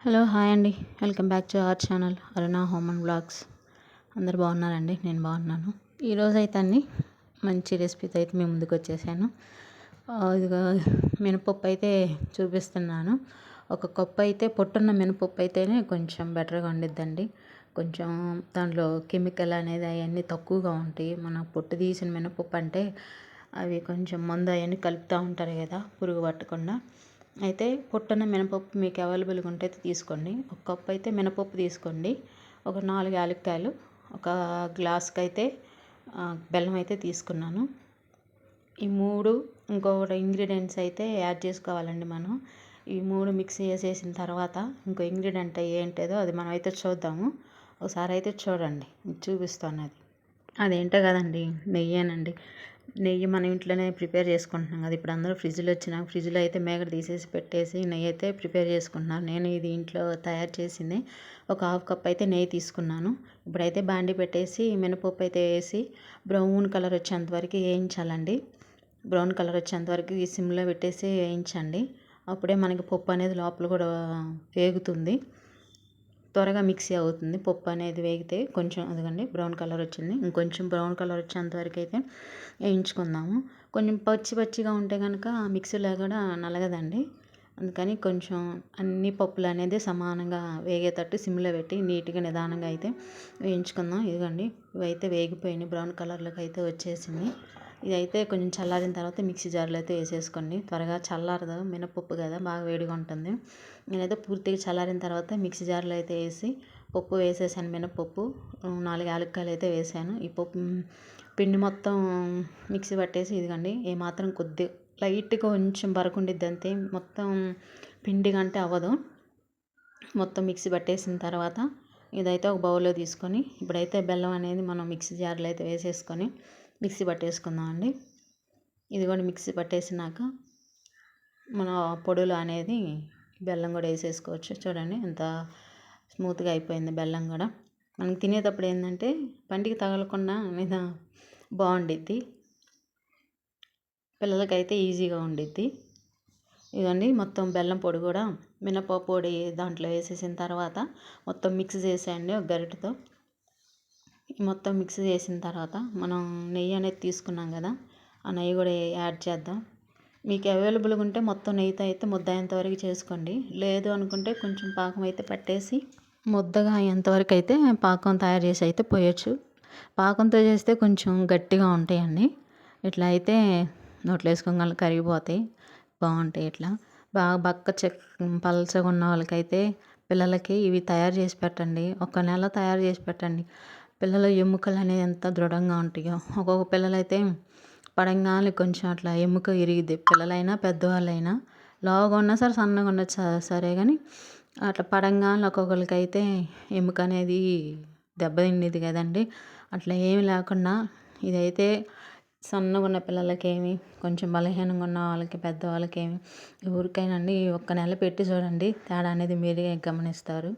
Hello hi అండి. Welcome back to our channel Aruna home and blogs. అందరు బాగున్నారండి? నేను బాగున్నాను. ఈరోజు అయితే అండి మంచి రెసిపీతో అయితే మేము ముందుకు వచ్చేసాను. ఇదిగో మినపప్పు అయితే చూపిస్తున్నాను. ఒక కప్పు అయితే పొట్టున్న మినపప్పు అయితేనే కొంచెం బెటర్గా ఉండిద్దండి. కొంచెం దాంట్లో కెమికల్ అనేది అవన్నీ తక్కువగా ఉంటాయి. మన పొట్టు తీసిన మినపప్పు అంటే అవి కొంచెం మందు అవన్నీ కలుపుతూ ఉంటారు కదా, పురుగు పట్టకుండా. అయితే పొట్టున్న మినపప్పు మీకు అవైలబుల్గా ఉంటే తీసుకోండి. ఒక కప్పు అయితే మినపప్పు తీసుకోండి. ఒక 4 యాలక్కాయలు, ఒక గ్లాస్కి అయితే బెల్లం అయితే తీసుకున్నాను. ఈ 3 ఇంకొకటి ఇంగ్రీడియంట్స్ అయితే యాడ్ చేసుకోవాలండి మనం. ఈ 3 మిక్సీ చేసేసిన తర్వాత ఇంకో ఇంగ్రీడియంట్ ఏంటిదో అది మనం అయితే చూద్దాము. ఒకసారి అయితే చూడండి, చూపిస్తాను. అదేంటో కదండి, నెయ్యేనండి. నెయ్యి మనం ఇంట్లోనే ప్రిపేర్ చేసుకుంటున్నాం కదా. ఇప్పుడు అందరూ ఫ్రిడ్జ్లో అయితే మేగడ తీసేసి పెట్టేసి నెయ్యి అయితే ప్రిపేర్ చేసుకుంటున్నాను. నేను ఇది ఇంట్లో తయారు చేసింది. ఒక హాఫ్ కప్ అయితే నెయ్యి తీసుకున్నాను. ఇప్పుడైతే బాండి పెట్టేసి మినపప్పు అయితే వేసి బ్రౌన్ కలర్ వచ్చేంతవరకు వేయించాలండి. బ్రౌన్ కలర్ వచ్చేంతవరకు ఈ సిమ్లో పెట్టేసి వేయించండి. అప్పుడే మనకి పప్పు అనేది లోపల కూడా వేగుతుంది, త్వరగా మిక్సీ అవుతుంది. పప్పు అనేది వేగితే కొంచెం అదిగండి బ్రౌన్ కలర్ వచ్చింది. ఇంకొంచెం బ్రౌన్ కలర్ వచ్చేంతవరకు అయితే వేయించుకుందాము. కొంచెం పచ్చిగా ఉంటే కనుక మిక్సీలో కూడా నలగదండి. అందుకని కొంచెం అన్ని పప్పులు అనేది సమానంగా వేగేటట్టు సిమ్లో పెట్టి నీట్గా నిదానంగా అయితే వేయించుకుందాం. ఇదిగండి ఇవైతే వేగిపోయినాయి, బ్రౌన్ కలర్లోకి అయితే వచ్చేసింది. ఇదైతే కొంచెం చల్లారిన తర్వాత మిక్సీ జార్లో అయితే వేసేసుకోండి. త్వరగా చల్లారదు, మినపప్పు కదా, బాగా వేడిగా ఉంటుంది. నేనైతే పూర్తిగా చల్లారిన తర్వాత మిక్సీ జార్లో అయితే వేసి పప్పు వేసేసాను. మినపప్పు 4 యాలక్కాయలు అయితే వేసాను. ఈ పప్పు పిండి మొత్తం మిక్సీ పట్టేసి ఇదిగండి ఏమాత్రం కొద్దిగా లైట్గా కొంచెం బరకుండిద్ది అంతే, మొత్తం పిండి కంటే అవ్వదు. మొత్తం మిక్సీ పట్టేసిన తర్వాత ఇదైతే ఒక బౌల్లో తీసుకొని ఇప్పుడైతే బెల్లం అనేది మనం మిక్సీ జార్లో అయితే వేసేసుకొని మిక్సీ పట్టేసుకుందాం అండి. ఇది కూడా మిక్సీ పట్టేసినాక మన పొడులు అనేది బెల్లం కూడా వేసేసుకోవచ్చు. చూడండి ఎంత స్మూత్గా అయిపోయింది బెల్లం కూడా. మనం తినేటప్పుడు ఏంటంటే పంటికి తగలకుండా మీద బాగుండిద్ది, పిల్లలకైతే ఈజీగా ఉండిద్ది. ఇదండి మొత్తం బెల్లం పొడి కూడా మినపప్పు పొడి దాంట్లో వేసేసిన తర్వాత మొత్తం మిక్స్ చేసేయండి ఒక గరిటెతో. మొత్తం మిక్స్ చేసిన తర్వాత మనం నెయ్యి అనేది తీసుకున్నాం కదా, ఆ నెయ్యి కూడా యాడ్ చేద్దాం. మీకు అవైలబుల్గా ఉంటే మొత్తం నెయ్యితో అయితే ముద్ద అయ్యేంతవరకు చేసుకోండి. లేదు అనుకుంటే కొంచెం పాకం అయితే పట్టేసి ముద్దగా అయ్యేంతవరకు అయితే పాకం తయారు చేసి అయితే పోయొచ్చు. పాకంతో చేస్తే కొంచెం గట్టిగా ఉంటాయండి. ఇట్లా అయితే నోట్లో వేసుకోగల కరిగిపోతాయి, బాగుంటాయి. ఇట్లా బాగా పలచగా ఉన్న వాళ్ళకైతే పిల్లలకి ఇవి తయారు చేసి పెట్టండి. 1 నెల తయారు చేసి పెట్టండి. పిల్లల ఎముకలు అనేది ఎంత దృఢంగా ఉంటాయో. ఒక్కొక్క పిల్లలైతే పడంగానే కొంచెం అట్లా ఎముక ఇరిగిద్ది. పిల్లలైనా పెద్దవాళ్ళైనా లావుగా ఉన్నా సరే సన్నగా ఉన్నా సరే కానీ అట్లా పడంగానే ఒక్కొక్కరికైతే ఎముక అనేది దెబ్బతిండిద్ది కదండి. అట్లా ఏమి లేకుండా ఇదైతే సన్నగా ఉన్న పిల్లలకేమి, కొంచెం బలహీనంగా ఉన్న వాళ్ళకి, పెద్దవాళ్ళకేమి, ఎవరికైనా అండి 1 నెల పెట్టి చూడండి, తేడా అనేది మీరే గమనిస్తారు.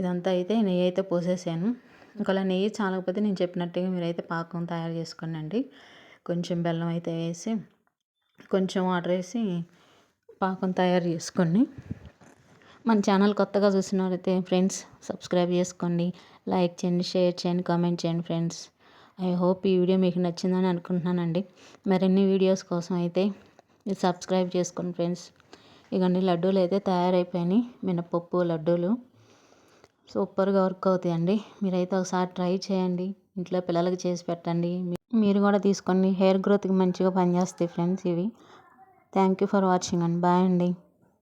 ఇదంతా అయితే నెయ్యి అయితే పోసేసాను. ఒకవేళ నెయ్యి చాలకపోతే నేను చెప్పినట్టుగా మీరైతే పాకం తయారు చేసుకోండి. కొంచెం బెల్లం అయితే వేసి కొంచెం వాటర్ వేసి పాకం తయారు చేసుకోండి. మన ఛానల్ కొత్తగా చూసిన వాళ్ళైతే ఫ్రెండ్స్ సబ్స్క్రైబ్ చేసుకోండి, లైక్ చేయండి, షేర్ చేయండి, కామెంట్ చేయండి ఫ్రెండ్స్. ఐ హోప్ ఈ వీడియో మీకు నచ్చిందని అనుకుంటున్నానండి. మరిన్ని వీడియోస్ కోసం అయితే మీరు సబ్స్క్రైబ్ చేసుకోండి ఫ్రెండ్స్. ఇవన్నీ లడ్డూలు అయితే తయారైపోయినాయి, మినపప్పు లడ్డూలు సూపర్గా వర్క్ అవుతాయండి. మీరైతే ఒకసారి ట్రై చేయండి, ఇంట్లో పిల్లలకి చేసి పెట్టండి. మీరు కూడా తీసుకోండి, హెయిర్ గ్రోత్కి మంచిగా పనిచేస్తాయి ఫ్రెండ్స్ ఇవి. థ్యాంక్ యూ ఫర్ వాచింగ్ అండి. బాయ్ అండి.